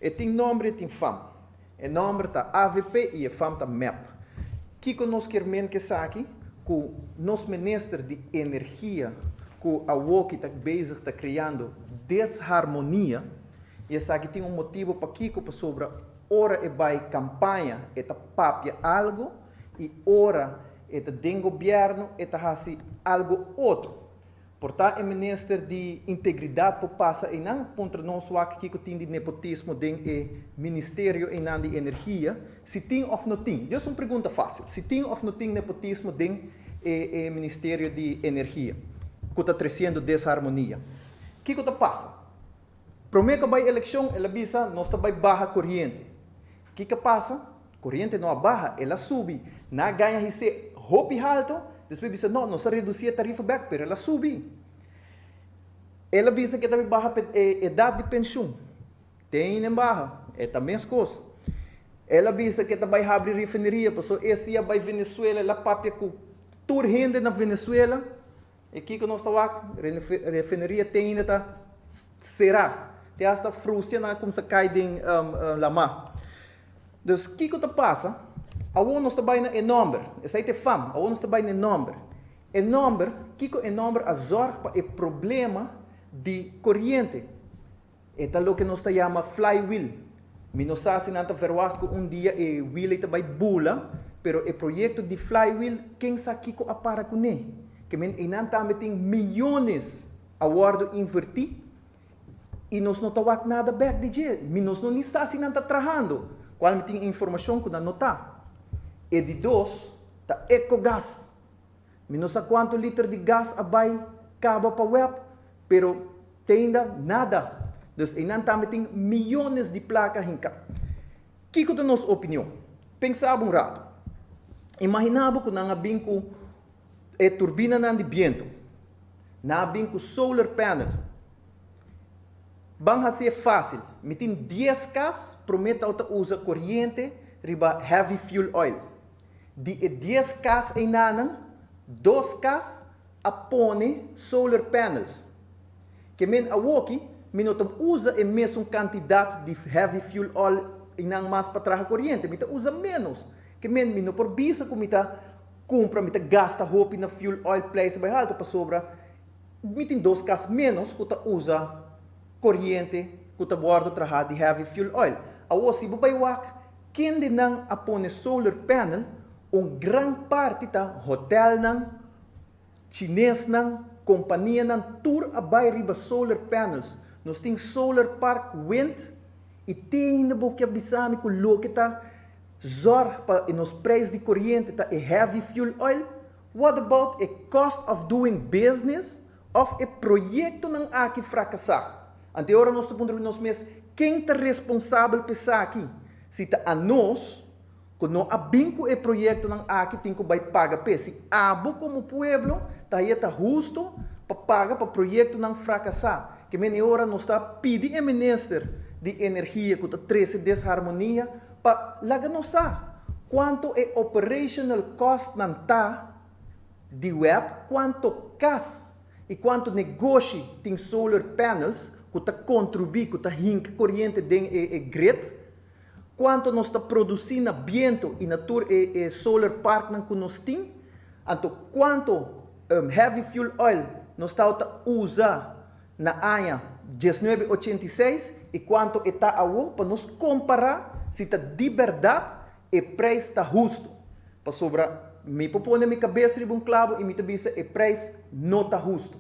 E tem nome e tem fama. O nome está AVP e a fama está MAP. Kiko nós queremos que aqui, que nosso ministro de energia, que a WOC está bezig, está criando desarmonia, e essa aqui tem motivo para Kiko para sobre ora e vai campanha, eta papia algo, e ora eta den governo, eta hasi algo outro. Portanto, o ministro de integridade para passar e não contra nós o que tem de nepotismo dentro do ministério e não de energia, se tem ou não tem. Isso é uma pergunta fácil. Se tem ou não tem nepotismo dentro do ministério de energia, que está trazendo desarmonia. O que está passando? Primeiro que vai a eleição, ela avisa, nós está barra corrente. O que passa? Corrente não barra, ela sube. Não ganha esse roupa alto. Depois diz, não, nós reduzir a tarifa back, pero ela sube. Ela diz que também barra a idade de pensão. Tem em barra, é também as coisas. Ela diz que também abrir refineria, pessoal, esse ia vai Venezuela, ela papia com toda gente na Venezuela. E aqui que nós estamos aqui, refineria tem ainda tá será. Tem esta frustração como se cai em lama. Então, o que que passa? Aonde nós trabalhamos em número, essa aí é fama, aonde nós trabalhamos em número. Em número, que é número a zorga para o problema de corrente. É o que nós chamamos flywheel. Nós sabemos que um dia o wheel vai bula, mas o projeto de flywheel, quem sabe que apara com ele? Que não tem milhões a guardo invertir e nós não temos nada back de jeito. Nós não estamos trabalhando. Qual tem informação que não está? E de dois, está ecogás. Não sei quanto litro de gás vai cabo para o web, pero tem ainda nada. Então, não tem milhões de placas em cá. O que é a nossa opinião? Pensava um rato. Imaginava que não havia a turbina de vento, não havia solar panel. Vai ser fácil. Me tem 10 cas, promete que usa corrente, riba heavy fuel oil. De 10 cas em nanan, 2 cas apone solar panels. Que men a woki, minotam usa a mesma quantidade de heavy fuel oil em nan mais para trás a corrente, mita usa menos. Que men mino por bisa como mita compra, mita gasta roupa na fuel oil place by alto para sobra. Mitin 2 cas menos que usa corrente que bordo traha de heavy fuel oil. A wosi bubaiwak, quem de nan apone solar panel, gran parte ta hotel nan, chinês nan, companhia nan, tour abai riba solar panels. Nós tem solar park wind e tem ainda que abisame com lo que tá zorg para nos preços de corrente tá e heavy fuel oil. What about a cost of doing business of a projeto nan aqui fracassar? Ante ora nós estamos nos mês quem tá responsável por isso aqui? Se tá a nós que não abinco o projeto não aqui tem que vai pagar pe se abo como pueblo tá aí tá justo para pagar para projeto não fracassar que meia hora nós está pedindo ao ministro de energia que tá treze desarmonia para laga nós quanto é operational cost não tá de web quanto cas e quanto negócio tem solar panels que tá contribui que tá hinca corrente den grid. Quanto nós está produzindo vento e natura e solar park que nós temos, então quanto heavy fuel oil nós está usando na área 1986 e quanto está para nós comparar se está de verdade e preço está justo. Para sobrar, me propõe minha cabeça de um clavo e me diz o preço não está justo.